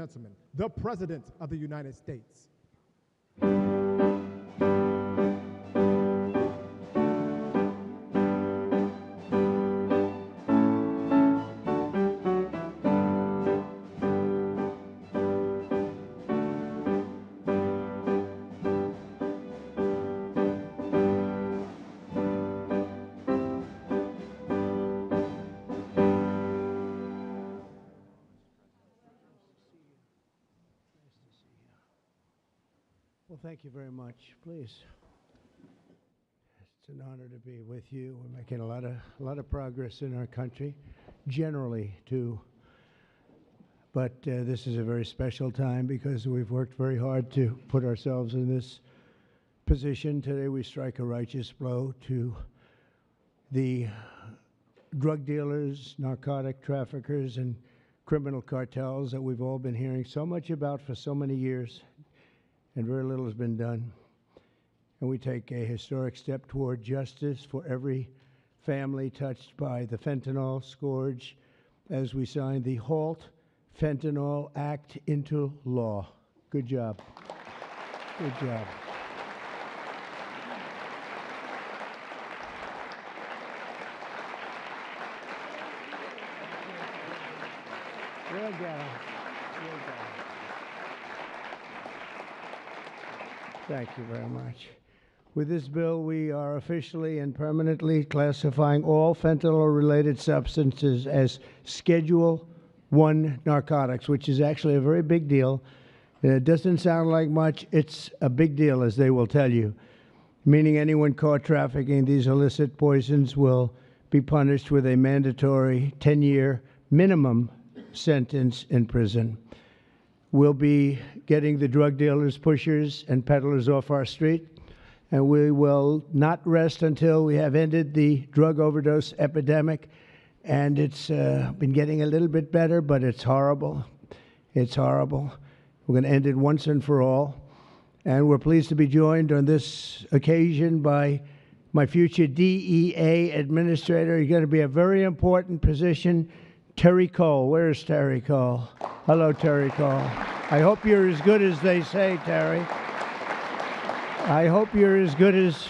gentlemen, the President of the United States. Well, thank you very much. Please. It's an honor to be with you. We're making a lot of progress in our country, generally too. But this is a very special time because we've worked very hard to put ourselves in this position. Today we strike a righteous blow to the drug dealers, narcotic traffickers, and criminal cartels that we've all been hearing so much about for so many years. And very little has been done. And we take a historic step toward justice for every family touched by the fentanyl scourge as we sign the Halt Fentanyl Act into law. Good job. Good job. Well done. Well done. Thank you very much. With this bill, we are officially and permanently classifying all fentanyl-related substances as Schedule I narcotics, which is actually a very big deal. It doesn't sound like much. It's a big deal, as they will tell you, meaning anyone caught trafficking these illicit poisons will be punished with a mandatory 10-year minimum sentence in prison. We'll be getting the drug dealers, pushers, and peddlers off our street, and we will not rest until we have ended the drug overdose epidemic. And it's been getting a little bit better, but it's horrible. It's horrible. We're going to end it once and for all. And we're pleased to be joined on this occasion by my future DEA administrator. He's going to be a very important position, Terry Cole. Where's Terry Cole? Hello, Terry Cole. I hope you're as good as they say, Terry. I hope you're as good as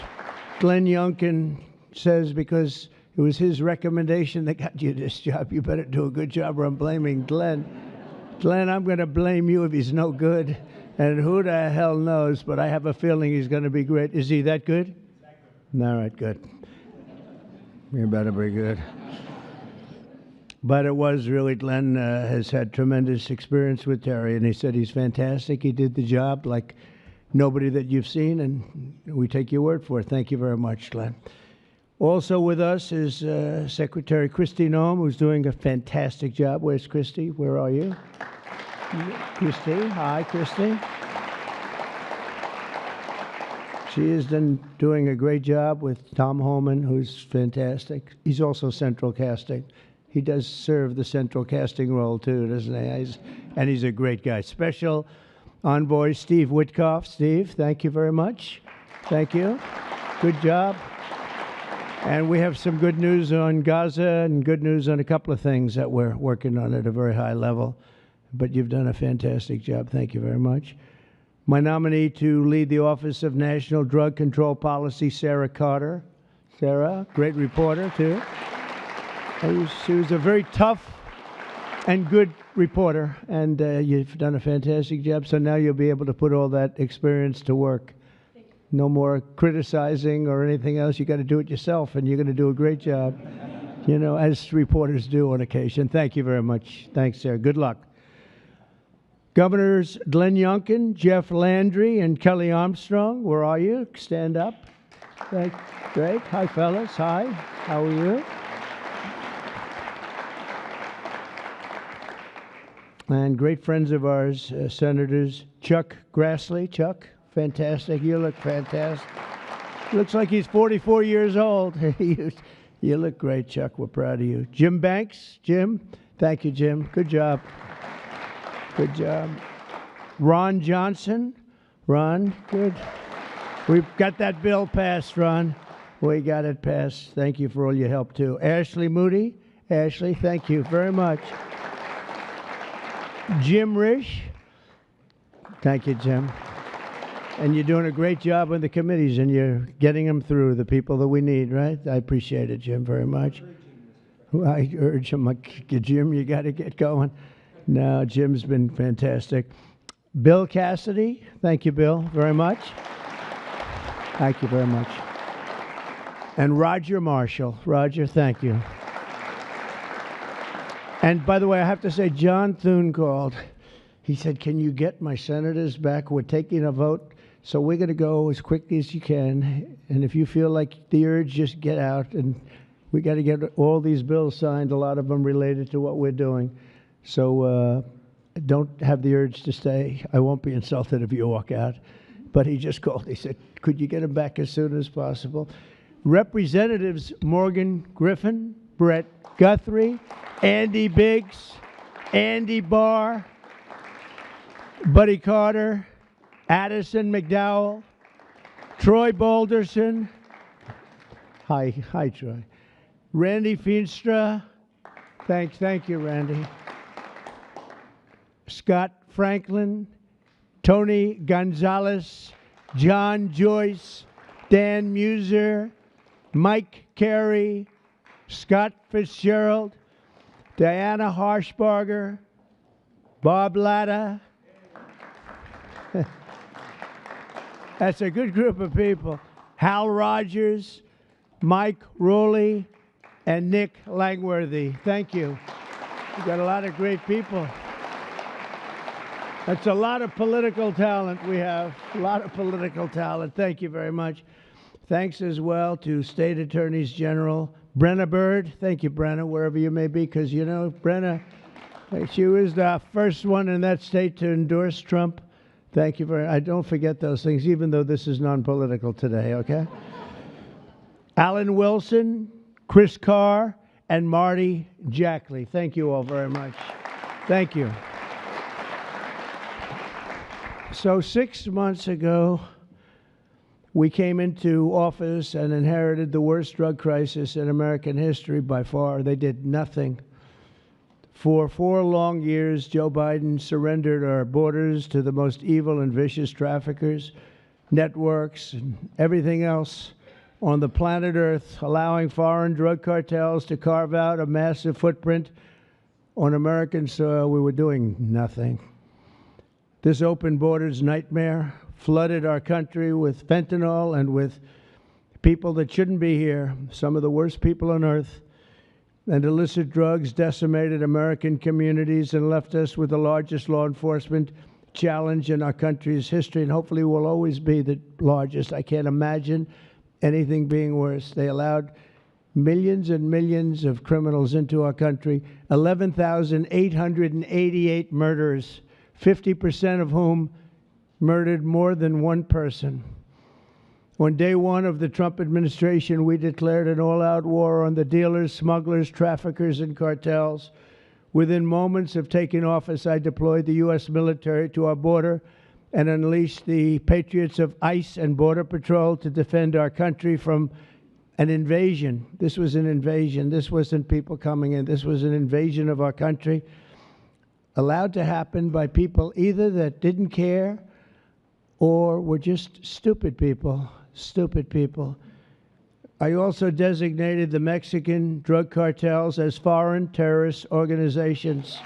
Glenn Youngkin says, because it was his recommendation that got you this job. You better do a good job, or I'm blaming Glenn. Glenn, I'm going to blame you if he's no good. And who the hell knows, but I have a feeling he's going to be great. Is he that good? All right, good. You better be good. But it was really, Glenn has had tremendous experience with Terry, and he said he's fantastic. He did the job like nobody that you've seen, and we take your word for it. Thank you very much, Glenn. Also with us is Secretary Kristi Noem, who's doing a fantastic job. Where's Kristi? Where are you? Kristi. Hi, Kristi. She is doing a great job with Tom Homan, who's fantastic. He's also central casting. He does serve the central casting role, too, doesn't he? And he's a great guy. Special Envoy Steve Witkoff. Steve, thank you very much. Thank you. Good job. And we have some good news on Gaza and good news on a couple of things that we're working on at a very high level. But you've done a fantastic job. Thank you very much. My nominee to lead the Office of National Drug Control Policy, Sarah Carter. Sarah, great reporter, too. She was a very tough and good reporter, and you've done a fantastic job. So now you'll be able to put all that experience to work. No more criticizing or anything else. You got to do it yourself, and you're going to do a great job, you know, as reporters do on occasion. Thank you very much. Thanks, Sarah. Good luck. Governors Glenn Youngkin, Jeff Landry, and Kelly Armstrong, where are you? Stand up. Great. Hi, fellas. Hi. How are you? And great friends of ours, Senators Chuck Grassley. Chuck, fantastic. You look fantastic. Looks like he's 44 years old. You look great, Chuck. We're proud of you. Jim Banks. Jim. Thank you, Jim. Good job. Good job. Ron Johnson. Ron, good. We've got that bill passed, Ron. We got it passed. Thank you for all your help, too. Ashley Moody. Ashley, thank you very much. Jim Risch. Thank you, Jim. And you're doing a great job on the committees, and you're getting them through, the people that we need, right? I appreciate it, Jim, very much. I urge him, like, Jim, you got to get going. No, Jim's been fantastic. Bill Cassidy, thank you, Bill, very much. Thank you very much. And Roger Marshall. Roger, thank you. And by the way, I have to say, John Thune called. He said, can you get my senators back? We're taking a vote, so we're going to go as quickly as you can. And if you feel like the urge, just get out. And we got to get all these bills signed, a lot of them related to what we're doing. So don't have the urge to stay. I won't be insulted if you walk out. But he just called. He said, could you get him back as soon as possible? Representatives Morgan Griffin, Brett Guthrie, Andy Biggs, Andy Barr, Buddy Carter, Addison McDowell, Troy Balderson. Hi, Troy. Randy Feenstra. Thank you, Randy. Scott Franklin, Tony Gonzalez, John Joyce, Dan Muser, Mike Carey, Scott Fitzgerald, Diana Harshbarger, Bob Latta. That's a good group of people. Hal Rogers, Mike Rowley, and Nick Langworthy. Thank you. We've got a lot of great people. That's a lot of political talent we have. A lot of political talent. Thank you very much. Thanks as well to State Attorneys General Brenna Bird. Thank you, Brenna, wherever you may be, because, you know, Brenna, she was the first one in that state to endorse Trump. Thank you very much. I don't forget those things, even though this is non-political today, okay? Alan Wilson, Chris Carr, and Marty Jackley. Thank you all very much. Thank you. So 6 months ago, we came into office and inherited the worst drug crisis in American history by far. They did nothing. For 4 long years, Joe Biden surrendered our borders to the most evil and vicious traffickers, networks, and everything else on the planet Earth, allowing foreign drug cartels to carve out a massive footprint on American soil. We were doing nothing. This open borders nightmare flooded our country with fentanyl and with people that shouldn't be here, some of the worst people on earth. And illicit drugs decimated American communities and left us with the largest law enforcement challenge in our country's history, and hopefully will always be the largest. I can't imagine anything being worse. They allowed millions and millions of criminals into our country, 11,888 murders, 50% of whom murdered more than one person. On day one of the Trump administration, we declared an all-out war on the dealers, smugglers, traffickers, and cartels. Within moments of taking office, I deployed the U.S. military to our border and unleashed the patriots of ICE and Border Patrol to defend our country from an invasion. This was an invasion. This wasn't people coming in. This was an invasion of our country, allowed to happen by people either that didn't care or were just stupid people. Stupid people. I also designated the Mexican drug cartels as foreign terrorist organizations.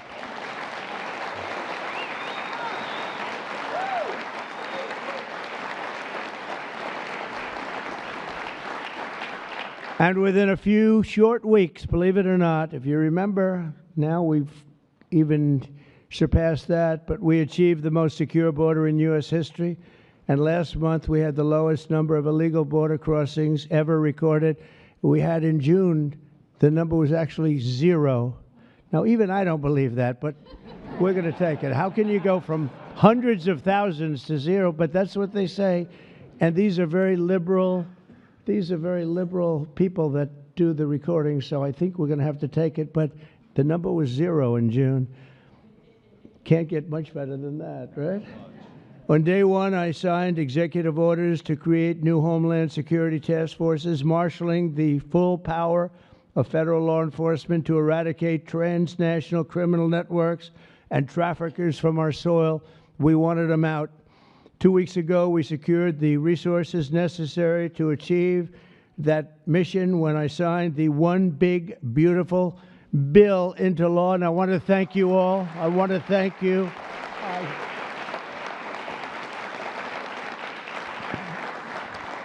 And within a few short weeks, believe it or not, if you remember, now we've even surpassed that, but we achieved the most secure border in U.S. history. And last month, we had the lowest number of illegal border crossings ever recorded. We had in June, the number was actually 0. Now, even I don't believe that, but we're going to take it. How can you go from hundreds of thousands to 0? But that's what they say. And these are very liberal people that do the recording, so I think we're going to have to take it. But the number was 0 in June. Can't get much better than that, right? On day one, I signed executive orders to create new Homeland Security task forces, marshaling the full power of federal law enforcement to eradicate transnational criminal networks and traffickers from our soil. We wanted them out. 2 weeks ago, we secured the resources necessary to achieve that mission when I signed the One Big Beautiful Bill into law. And I want to thank you all. I want to thank you.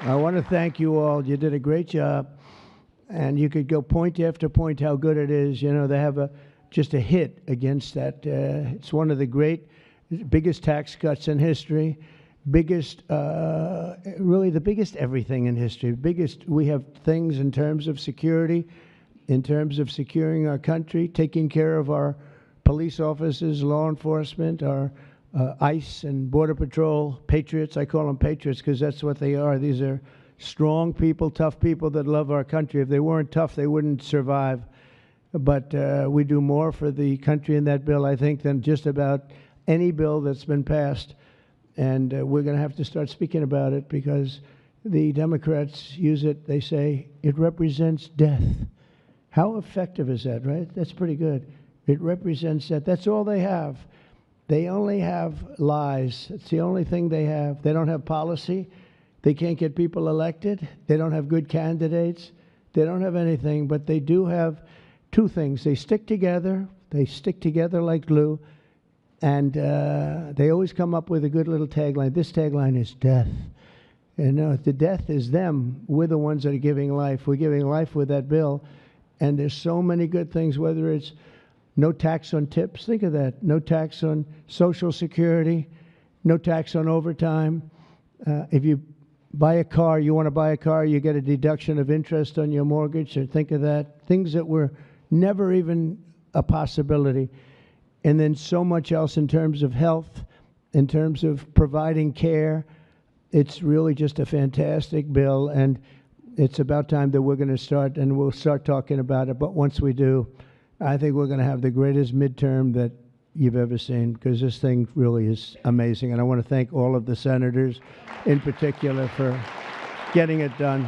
I want to thank you all. You did a great job. And you could go point after point how good it is. You know, they have just a hit against that. It's one of the biggest tax cuts in history, really the biggest everything in history. We have things in terms of security, in terms of securing our country, taking care of our police officers, law enforcement, our ICE and Border Patrol patriots. I call them patriots because that's what they are. These are strong people, tough people that love our country. If they weren't tough, they wouldn't survive. But we do more for the country in that bill, I think, than just about any bill that's been passed. And we're going to have to start speaking about it because the Democrats use it. They say it represents death. How effective is that, right? That's pretty good. It represents death. That's all they have. They only have lies. It's the only thing they have. They don't have policy. They can't get people elected. They don't have good candidates. They don't have anything, but they do have two things. They stick together. They stick together like glue, and they always come up with a good little tagline. This tagline is death. And the death is them. We're the ones that are giving life. We're giving life with that bill, and there's so many good things, whether it's no tax on tips. Think of that. No tax on Social Security. No tax on overtime. If you buy a car, you want to buy a car, you get a deduction of interest on your mortgage. So think of that. Things that were never even a possibility. And then so much else in terms of health, in terms of providing care. It's really just a fantastic bill. And it's about time that we're going to start, and we'll start talking about it. But once we do, I think we're going to have the greatest midterm that you've ever seen, because this thing really is amazing. And I want to thank all of the senators in particular for getting it done,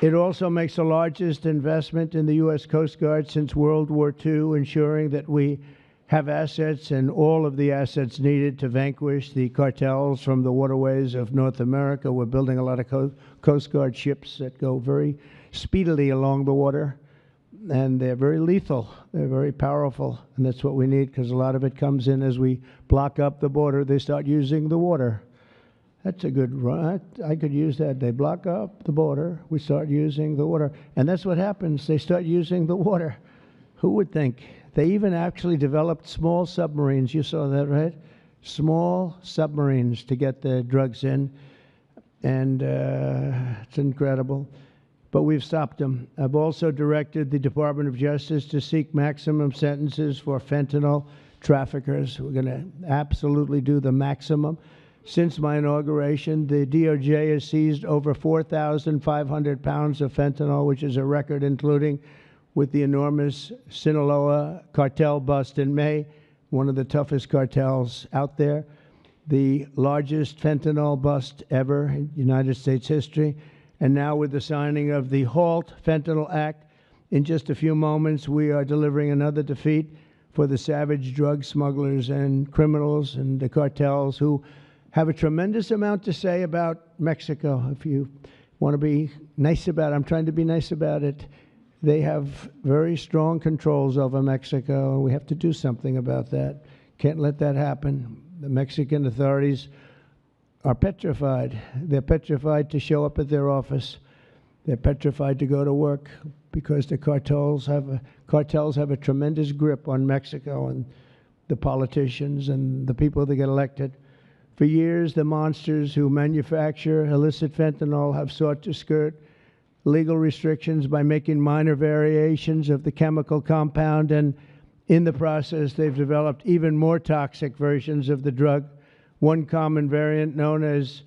It also makes the largest investment in the U.S. Coast Guard since World War II, ensuring that we have assets and all of the assets needed to vanquish the cartels from the waterways of North America. We're building a lot of Coast Guard ships that go very speedily along the water, and they're very lethal. They're very powerful, and that's what we need, because a lot of it comes in as we block up the border. They start using the water. That's a good run. I could use that. They block up the border. We start using the water, and that's what happens. They start using the water. Who would think? They even actually developed small submarines. You saw that, right? Small submarines to get the drugs in, and it's incredible. But we've stopped them. I've also directed the Department of Justice to seek maximum sentences for fentanyl traffickers. We're going to absolutely do the maximum. Since my inauguration, the DOJ has seized over 4,500 pounds of fentanyl, which is a record, including with the enormous Sinaloa cartel bust in May, one of the toughest cartels out there, the largest fentanyl bust ever in United States history. And now with the signing of the Halt Act, in just a few moments, we are delivering another defeat for the savage drug smugglers and criminals and the cartels who have a tremendous amount to say about Mexico. If you want to be nice about it, I'm trying to be nice about it. They have very strong controls over Mexico, and we have to do something about that. Can't let that happen. The Mexican authorities are petrified. They're petrified to show up at their office. They're petrified to go to work because the cartels have a tremendous grip on Mexico and the politicians and the people that get elected. For years, the monsters who manufacture illicit fentanyl have sought to skirt legal restrictions by making minor variations of the chemical compound, and in the process, they've developed even more toxic versions of the drug. One common variant, known as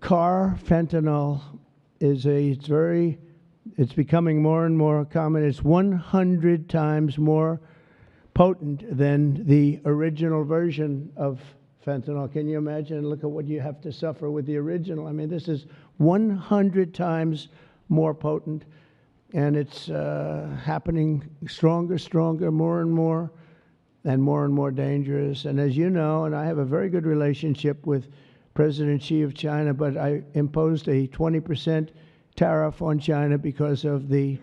carfentanil, it's becoming more and more common. It's 100 times more potent than the original version of fentanyl. Can you imagine? Look at what you have to suffer with the original. I mean, this is 100 times more potent. and it's happening stronger, more and more dangerous. And as you know, and I have a very good relationship with President Xi of China, but I imposed a 20% tariff on China because of the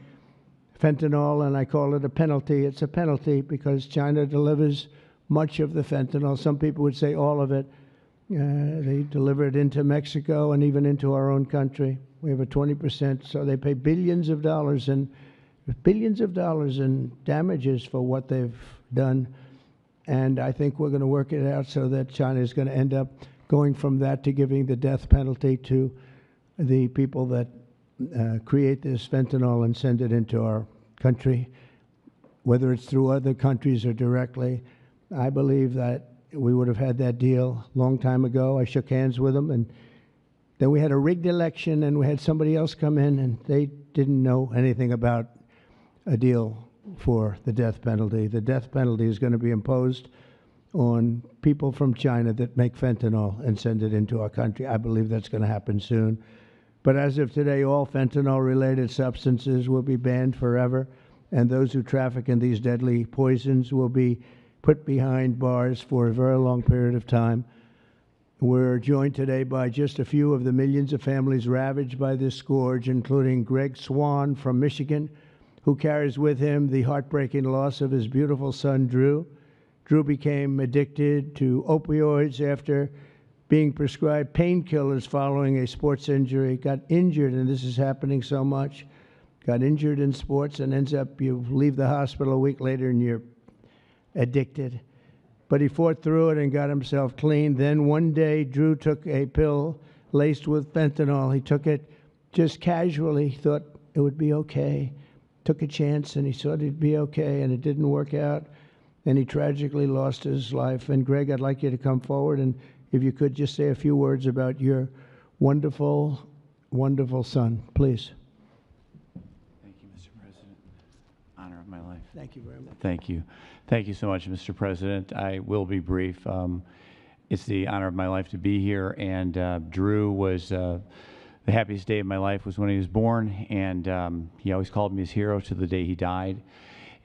fentanyl, and I call it a penalty. It's a penalty because China delivers much of the fentanyl. Some people would say all of it. They deliver it into Mexico and even into our own country. We have a 20%, so they pay billions of dollars in damages for what they've done. And I think we're going to work it out so that China is going to end up going from that to giving the death penalty to the people that create this fentanyl and send it into our country, whether it's through other countries or directly. I believe that we would have had that deal a long time ago. I shook hands with them, and then we had a rigged election, and we had somebody else come in, and they didn't know anything about a deal for the death penalty. The death penalty is going to be imposed on people from China that make fentanyl and send it into our country. I believe that's going to happen soon. But as of today, all fentanyl-related substances will be banned forever, and those who traffic in these deadly poisons will be put behind bars for a very long period of time. We're joined today by just a few of the millions of families ravaged by this scourge, including Greg Swan from Michigan, who carries with him the heartbreaking loss of his beautiful son, Drew. Drew became addicted to opioids after being prescribed painkillers following a sports injury, got injured, and this is happening so much, got injured in sports and ends up, you leave the hospital a week later and you're addicted. But he fought through it and got himself clean. Then one day, Drew took a pill laced with fentanyl. He took it just casually, thought it would be okay. Took a chance and he thought it'd be okay, and it didn't work out. And he tragically lost his life. And Greg, I'd like you to come forward, and if you could just say a few words about your wonderful, wonderful son, please. Thank you, Mr. President. Honor of my life. Thank you very much. Thank you. Thank you so much, Mr. President. I will be brief. It's the honor of my life to be here, and Drew was the happiest day of my life was when he was born, and he always called me his hero to the day he died.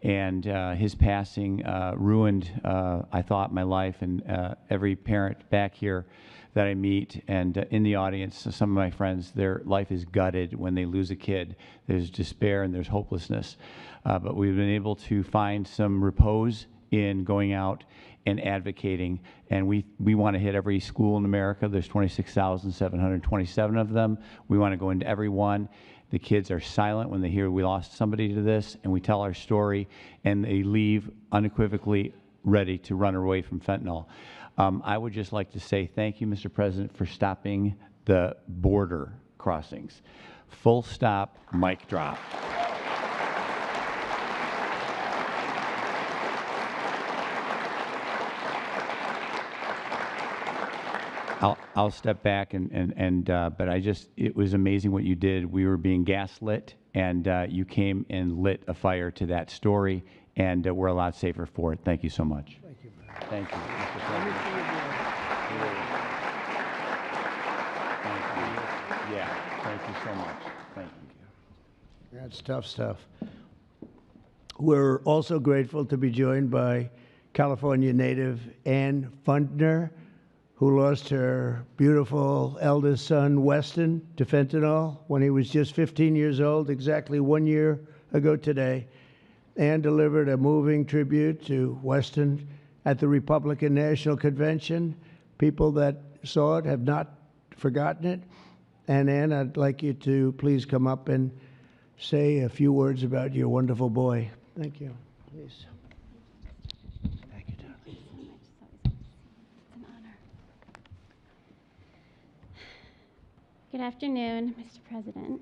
And his passing ruined, I thought, my life, and every parent back here that I meet and in the audience, some of my friends, their life is gutted when they lose a kid. There's despair and there's hopelessness. But we've been able to find some repose in going out and advocating, and we want to hit every school in America. There's 26,727 of them. We want to go into every one. The kids are silent when they hear we lost somebody to this, and we tell our story, and they leave unequivocally ready to run away from fentanyl. I would just like to say thank you, Mr. President, for stopping the border crossings. Full stop, mic drop. I'll step back but it was amazing what you did. We were being gaslit, and you came and lit a fire to that story, and we're a lot safer for it. Thank you so much. Thank you. Thank you, Mr. President. Thank you. Yeah, thank you so much. Thank you. That's tough stuff. We're also grateful to be joined by California native Ann Fundner, who lost her beautiful eldest son, Weston, to fentanyl when he was just 15 years old, exactly 1 year ago today. Ann delivered a moving tribute to Weston at the Republican National Convention. People that saw it have not forgotten it. And Ann, I'd like you to please come up and say a few words about your wonderful boy. Thank you. Please. Thank you, darling. It's an honor. Good afternoon, Mr. President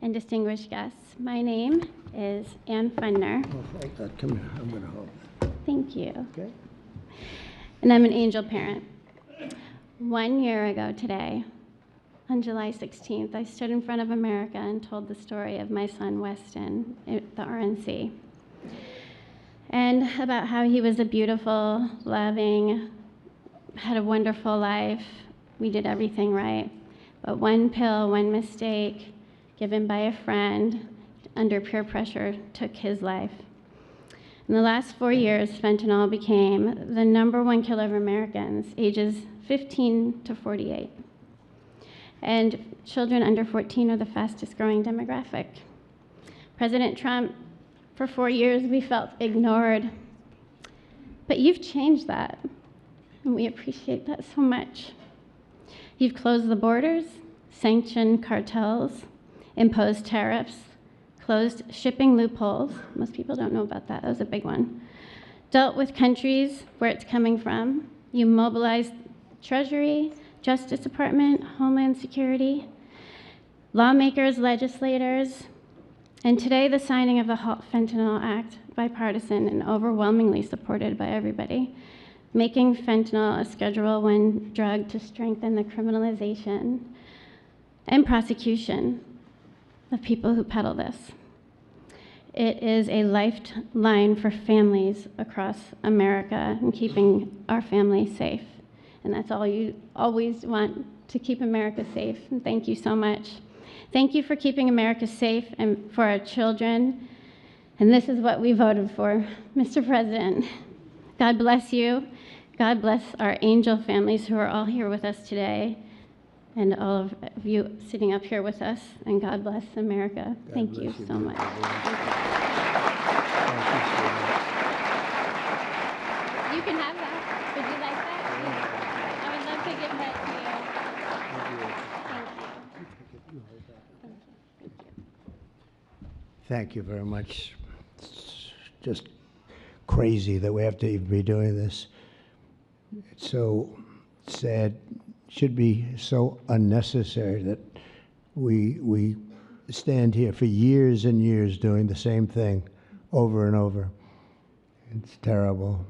and distinguished guests. My name is Ann Fundner. Oh, thank God. Come here. I'm going to hold it. Thank you. Okay. And I'm an angel parent. 1 year ago today, on July 16th, I stood in front of America and told the story of my son, Weston, at the RNC, and about how he was a beautiful, loving, had a wonderful life. We did everything right. But one pill, one mistake, given by a friend, under peer pressure, took his life. In the last 4 years, fentanyl became the #1 killer of Americans ages 15 to 48. And children under 14 are the fastest growing demographic. President Trump, for 4 years, we felt ignored. But you've changed that, and we appreciate that so much. You've closed the borders, sanctioned cartels, imposed tariffs, closed shipping loopholes. Most people don't know about that. That was a big one. Dealt with countries where it's coming from. You mobilized Treasury, Justice Department, Homeland Security, lawmakers, legislators, and today the signing of the Halt Fentanyl Act, bipartisan and overwhelmingly supported by everybody, making fentanyl a Schedule I drug to strengthen the criminalization and prosecution of people who peddle this. It is a lifeline for families across America and keeping our families safe. And that's all you always want, to keep America safe. And thank you so much. Thank you for keeping America safe and for our children. And this is what we voted for, Mr. President. God bless you. God bless our angel families who are all here with us today, and all of you sitting up here with us. And God bless America. Thank you so much. You can have that. Would you like that? I would love to give that to you. Thank you. Thank you very much. It's just crazy that we have to even be doing this. It's so sad. It should be so unnecessary that we stand here for years and years doing the same thing over and over. It's terrible.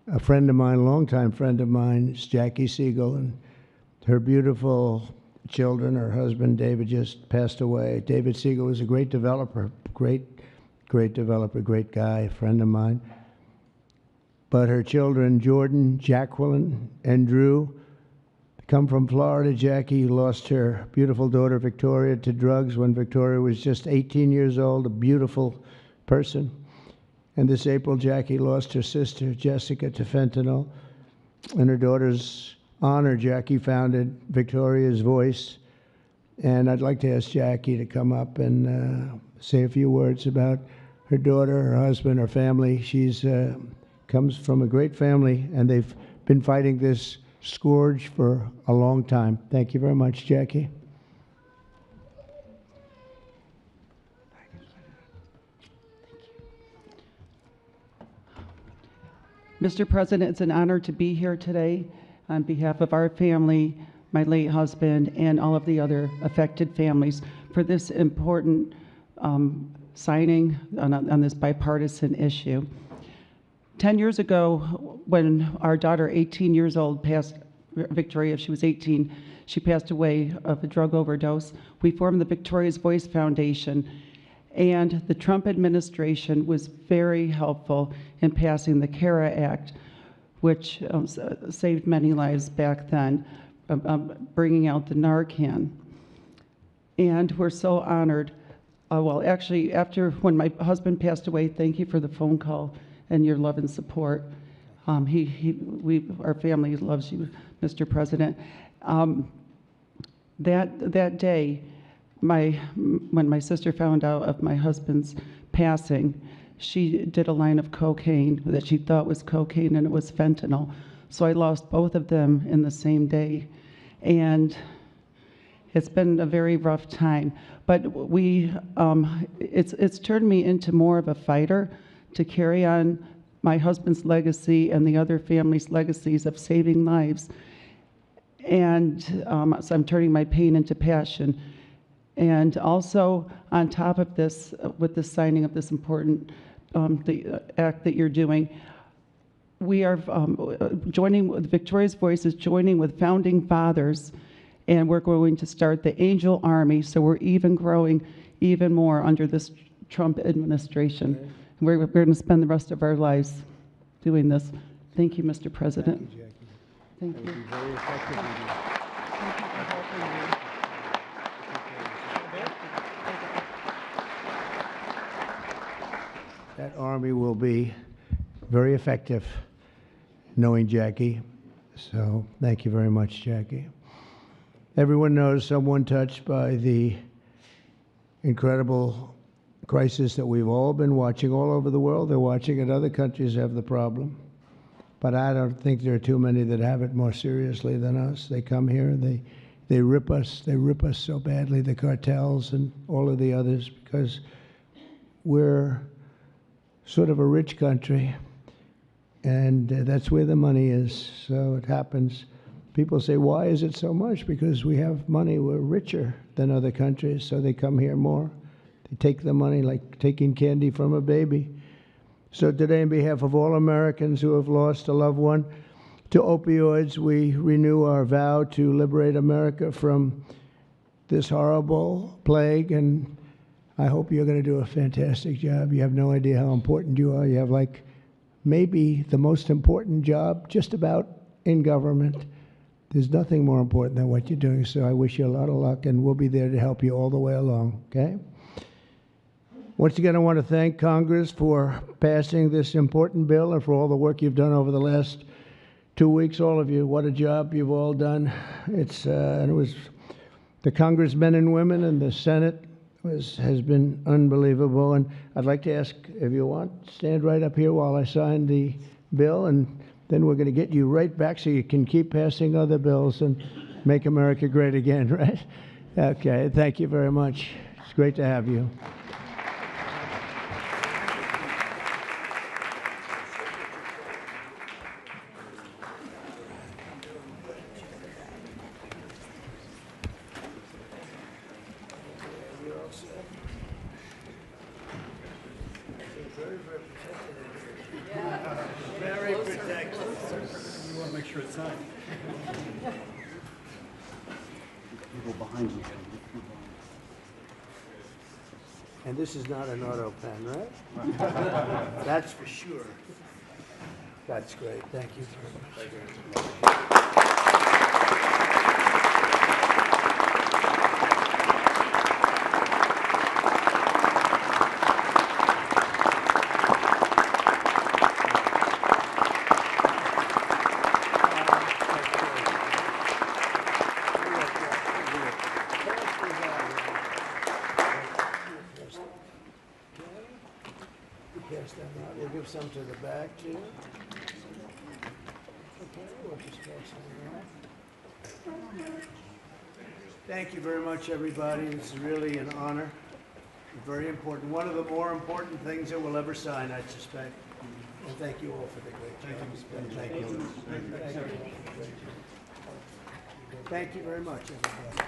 A friend of mine, a longtime friend of mine, is Jackie Siegel, and her beautiful children, her husband David just passed away. David Siegel was a great developer, great developer, great guy, a friend of mine. But her children, Jordan, Jacqueline, and Drew, come from Florida. Jackie lost her beautiful daughter, Victoria, to drugs when Victoria was just 18 years old, a beautiful person. And this April, Jackie lost her sister, Jessica, to fentanyl. In her daughter's honor, Jackie founded Victoria's Voice. And I'd like to ask Jackie to come up and say a few words about her daughter, her husband, her family. She's comes from a great family, and they've been fighting this scourge for a long time. Thank you very much, Jackie. Mr. President, it's an honor to be here today on behalf of our family, my late husband, and all of the other affected families for this important signing on this bipartisan issue. 10 years ago, when our daughter, 18 years old, Victoria, she was 18, she passed away of a drug overdose. We formed the Victoria's Voice Foundation, and the Trump administration was very helpful in passing the CARE Act, which saved many lives back then, bringing out the Narcan. And we're so honored. Well, actually, when my husband passed away, thank you for the phone call and your love and support. Our family loves you, Mr. President. That day, when my sister found out of my husband's passing, she did a line of cocaine that she thought was cocaine, and it was fentanyl. So I lost both of them in the same day. And it's been a very rough time. But it's turned me into more of a fighter to carry on my husband's legacy and the other families' legacies of saving lives. And so I'm turning my pain into passion. And also, on top of this, with the signing of this important the act that you're doing, we are joining with Victoria's Voice is joining with founding fathers, and we're going to start the Angel Army. So we're even growing even more under this Trump administration. Okay. We're going to spend the rest of our lives doing this. Thank you, Mr. President. Thank you, Jackie. Thank That you. would be very effective. Thank you for helping me. that army will be very effective, knowing Jackie. So thank you very much, Jackie. Everyone knows someone touched by the incredible crisis that we've all been watching all over the world. They're watching it. Other countries have the problem. But I don't think there are too many that have it more seriously than us. They come here, they rip us. They rip us so badly, the cartels and all of the others, because we're sort of a rich country, and that's where the money is. So it happens. People say, why is it so much? Because we have money. We're richer than other countries, so they come here more. They take the money like taking candy from a baby. So today, on behalf of all Americans who have lost a loved one to opioids, we renew our vow to liberate America from this horrible plague, and I hope you're going to do a fantastic job. You have no idea how important you are. You have like maybe the most important job just about in government. There's nothing more important than what you're doing, so I wish you a lot of luck, and we'll be there to help you all the way along, okay? Once again, I want to thank Congress for passing this important bill and for all the work you've done over the last 2 weeks, all of you. What a job you've all done. And it was the congressmen and women and the Senate has been unbelievable. And I'd like to ask, if you want, stand right up here while I sign the bill, and then we're going to get you right back so you can keep passing other bills and make America great again, right? Okay, thank you very much. It's great to have you. Very protected. You want to make sure it's signed. People behind you. And this is not an auto pen, right? That's for sure. That's great. Thank you very much. Pass them out. We'll give some to the back, too. Okay, we'll just pass them out. Thank you very much, everybody. This is really an honor. Very important. One of the more important things that we'll ever sign, I suspect. And thank you all for the great job. Thank you. Thank you very much, everybody.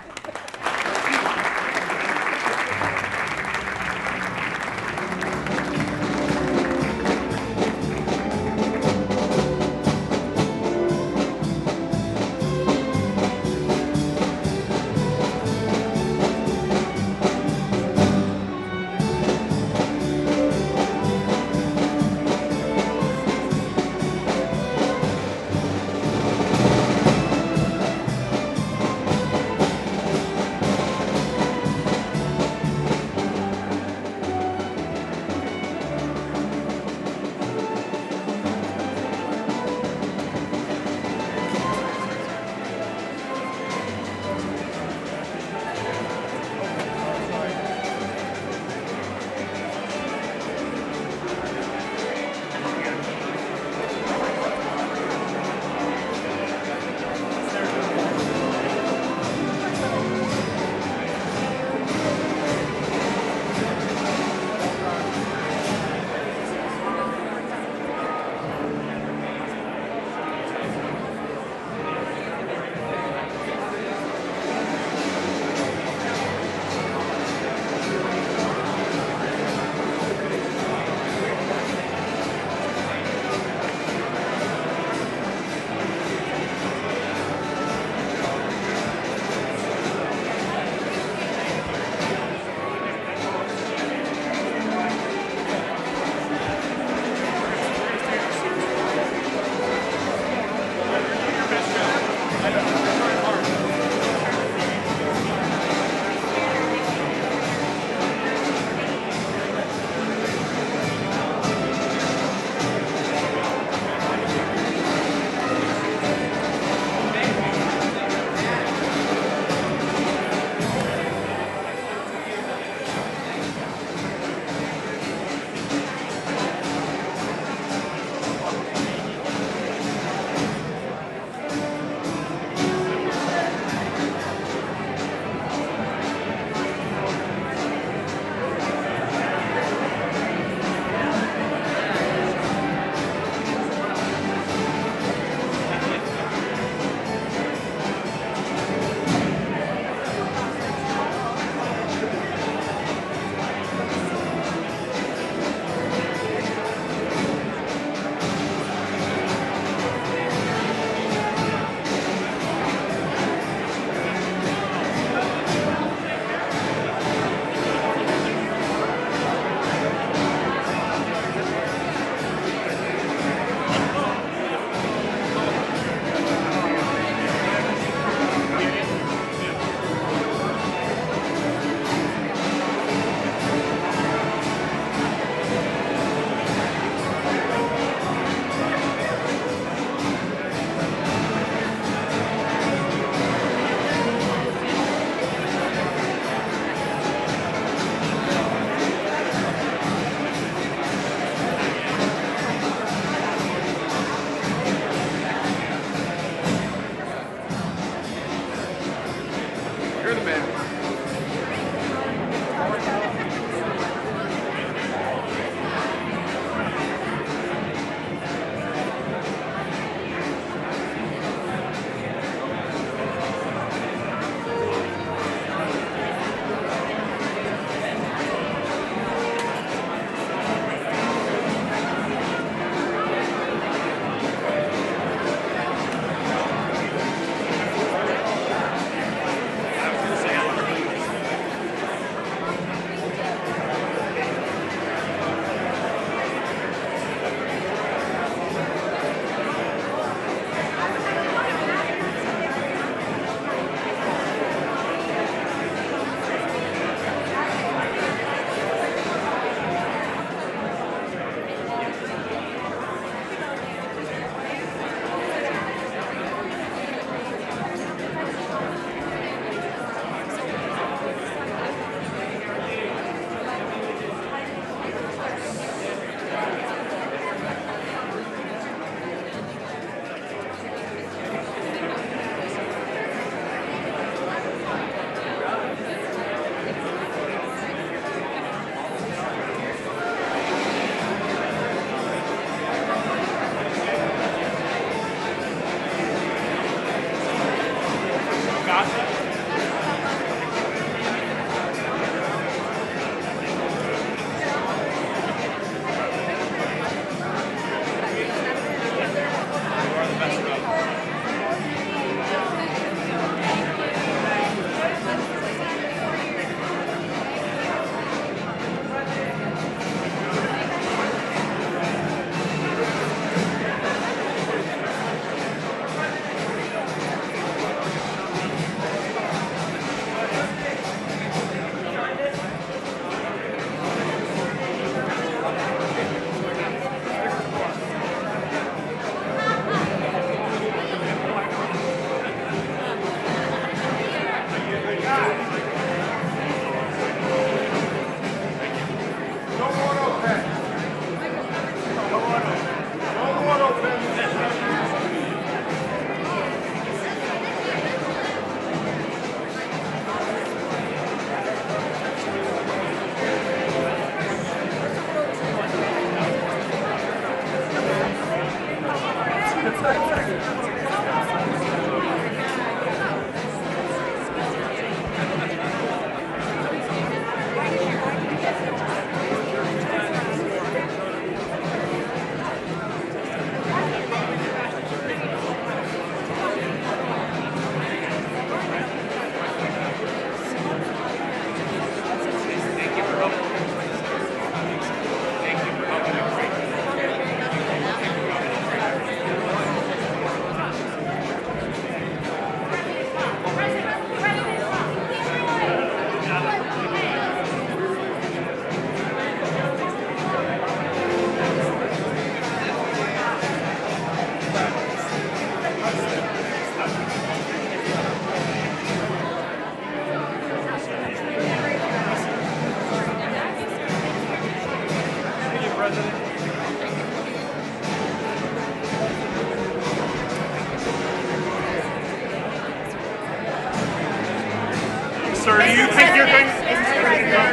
Sir, do you think you're going to...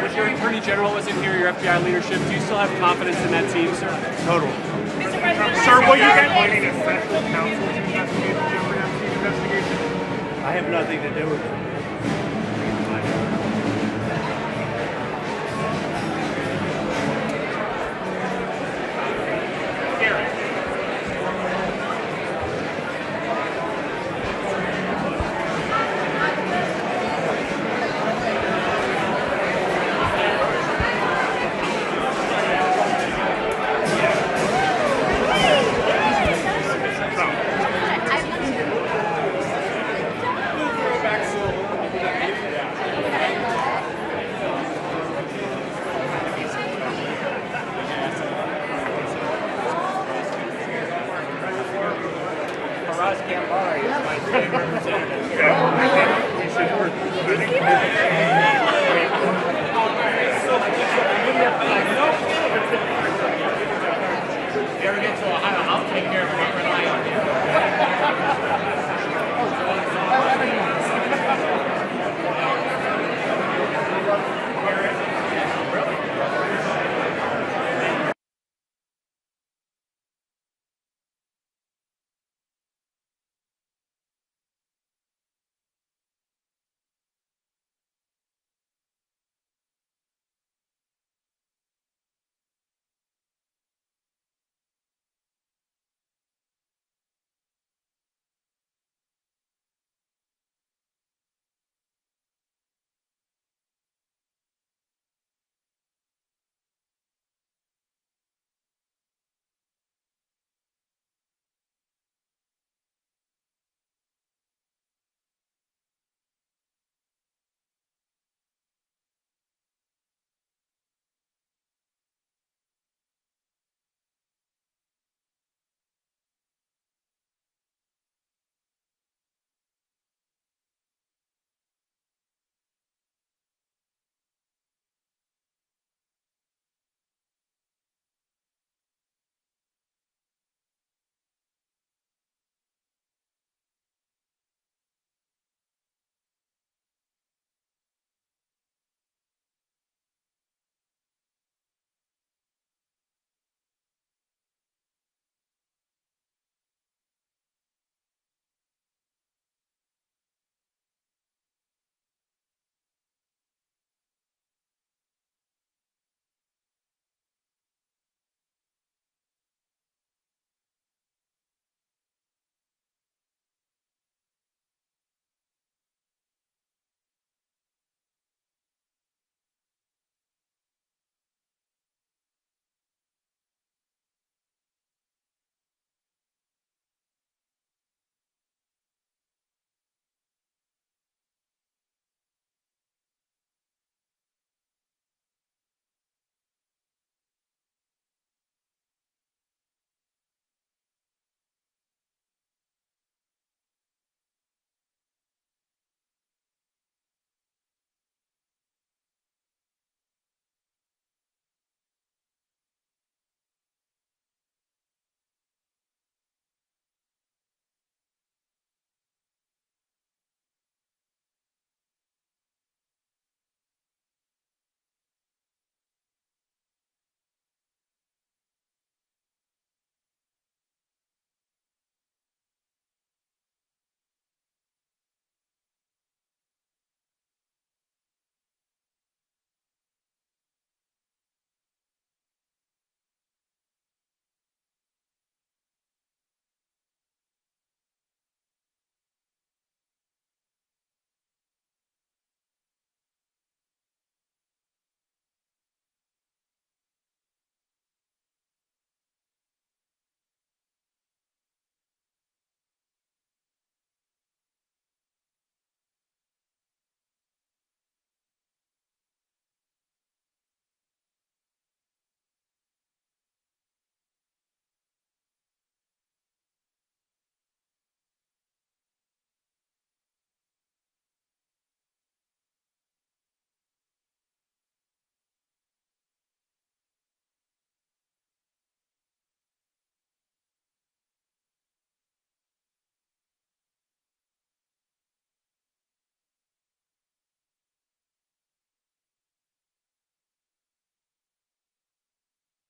When your Attorney General wasn't here, your FBI leadership, do you still have confidence in that team, sir? Total. Mr. President, Sir, will you get... Appointing a special counsel to investigate the Jeffrey Epstein investigation? I have nothing to do with it.